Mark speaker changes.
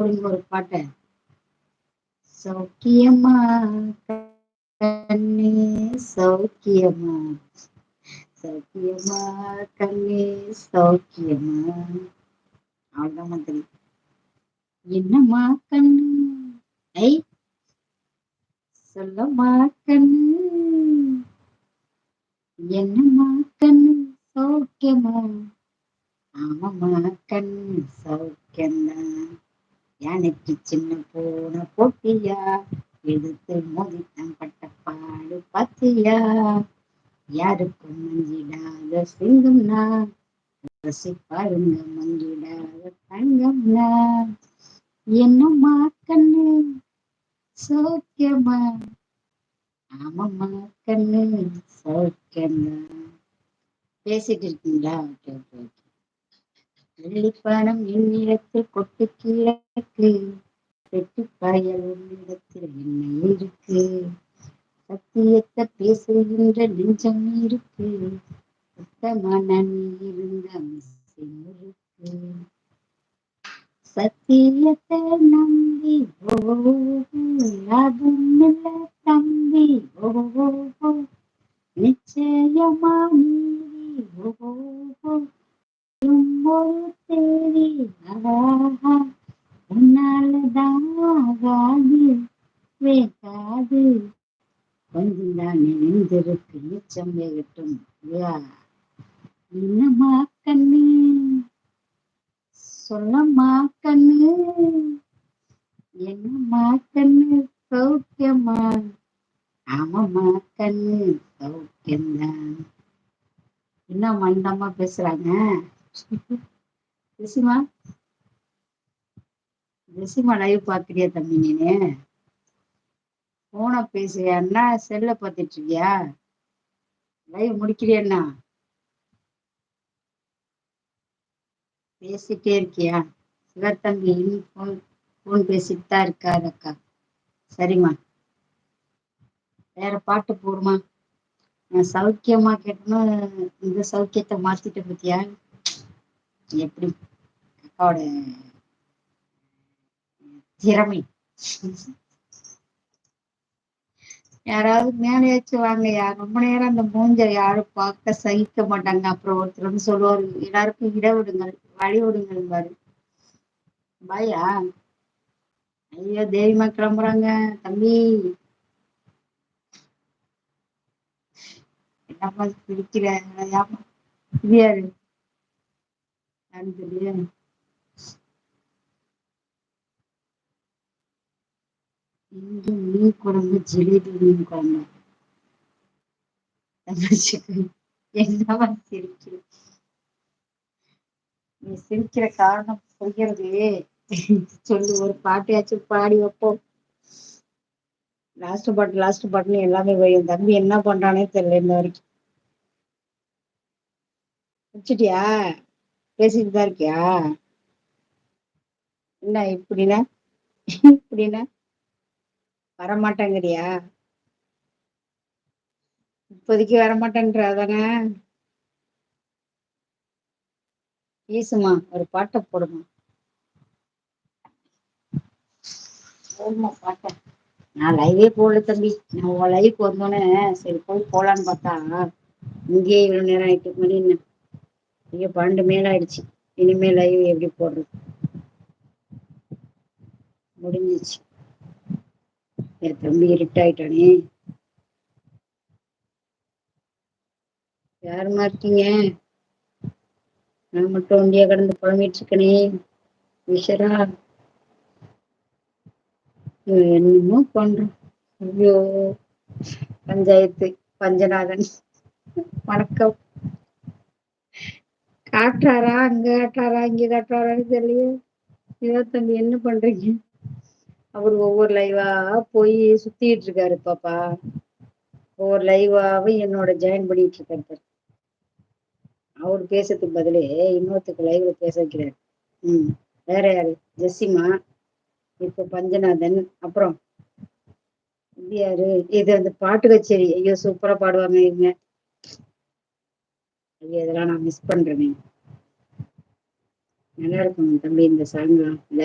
Speaker 1: ஒரு பாட்டை சௌக்கியமா கண்ணே சௌக்கியமா சௌக்கியமா கண்ணே சௌக்கியமா அவ்வளவுதான் மாதிரி என்னம்மா கண்ணு ஐ சொல்லம்மா கண்ணு என்னம்மா கண்ணு சௌக்கியமா ஆமாம்மா கண்ணு சௌக்கியம்தான் யானைக்கு சின்ன பூனை போட்டியா எடுத்து மோதித்தான் பட்ட பாடு பாத்தியா யாருக்கும் மஞ்சிடாத சிங்கம்னா ரசிப்பாருங்க மஞ்சிடாத தங்கம்னா என்னம்மா கண்ணு சௌக்கியமா ஆமாம்மா கண்ணு சௌக்கியம்னா பேசிட்டு இருக்கீங்களா? Okay okay okay. வெள்ளிப்பணம் என்னிடத்தில் கொட்டு கிழக்கு வெட்டுப்பாயல் உன்னிடத்தில் என்ன இருக்கு சத்தியத்தை பேசுகின்ற நெஞ்சம் இருக்கு சுத்தமான நீ இருந்த இருக்கு சத்தியத்தை நம்பி லாபம் இல்ல தம்பி நிச்சயமா நீ ஒரு தேதி உன்னாலதான் ஆகாது வேகாது கொஞ்சம் தான் நினைந்திருக்கு நிச்சம் வேகட்டும் என்னம்மா கண்ணு சொல்லம்மா கண்ணு என்னம்மா கண்ணு சௌக்கியமா ஆமாம்மா கண்ணு சௌக்கியம்தான் என்னம்மா இந்த அம்மா பேசுறாங்க ஜெசிமா ஜெசிமா லைவ் பாக்குறியா தம்பி நீனு போன பேசுறியா செல்ல பாத்துட்டு இருக்கியா லைவ் முடிக்கிறியா பேசிட்டே இருக்கியா சிவத்தம்பி போன் பேசிட்டு தான் இருக்காரு அக்கா சரிம்மா வேற பாட்டு போடுமா நான் சௌக்கியமா கேட்டணும் இந்த சௌக்கியத்தை மாத்திட்ட பத்தியா எப்படி அக்காவோட திறமை யாராவது மேலேயாச்சும் வாங்க யார் ரொம்ப நேரம் அந்த மூஞ்ச யாரும் பார்க்க சகிக்க மாட்டாங்க அப்புறம் ஒருத்தர் வந்து சொல்லுவாரு எல்லாருக்கும் இட விடுங்கள் வழி விடுங்கள் பாரு பாயா ஐயோ தேவிமா கிளம்புறாங்க தம்பி என்னப்பா பிடிக்கிற யாமா இது யாரு தெரியல இங்கு மீன் குழம்பு ஜிலேபி மீன் குழம்பு என்னவா சிரிக்கிற நீ சிரிக்கிற காரணம் புரிகிறது சொல்லு ஒரு பாட்டையாச்சும் பாடி வைப்போம் லாஸ்ட் பாட்டுன்னு எல்லாமே போய் என் தம்பி என்ன பண்றானே தெரியல இந்த வரைக்கும் வச்சுட்டியா பேசிட்டு தான் இருக்கியா என்ன இப்படின்னா வரமாட்டேங்கிறியா இப்போதைக்கு வரமாட்டேன்ற அதானே பேசுமா ஒரு பாட்டை போடுமா போடுமா பாட்டை நான் லைவே போடல தம்பி நான் உன் லைவுக்கு வந்தோன்னே சரி போய் போலான்னு பார்த்தா இங்கேயே இவ்வளவு நேரம் ஆயிட்டு மணி என்ன இங்க 12 மேல ஆயிடுச்சு இனிமே லைவ் எப்படி போடுறது முடிஞ்சிச்சு என் தம்பி இருட்டாயிட்டானே யாருமா இருக்கீங்க நான் மட்டும் ஒண்டியா கடந்து புலம்பிட்டு இருக்கனே விஷரா என்னமோ பண்றோம் ஐயோ பஞ்சாயத்து பஞ்சநாதன் வணக்கம் காட்டுறாரா அங்க காட்டுறாரா இங்க காட்டுறாரான்னு தெரியலையே தம்பி என்ன பண்றீங்க அவர் ஒவ்வொரு லைவா போய் சுத்திட்டு இருக்காரு பாப்பா ஒவ்வொரு லைவாவும் என்னோட ஜாயின் பண்ணிட்டு இருக்காரு அவர் பேசுறதுக்கு பதிலே இன்னொருத்துக்கு லைவ்ல பேச வைக்கிறாரு வேற யாரு ஜெசிமா இப்ப பஞ்சநாதன் அப்புறம் இது யாரு இது அந்த பாட்டு கச்சேரி ஐயோ சூப்பரா பாடுவாங்க இவங்க ஐயோ இதெல்லாம் நான் மிஸ் பண்றேனே நல்லா இருக்கும் தம்பி இந்த சாங்லாம் இல்ல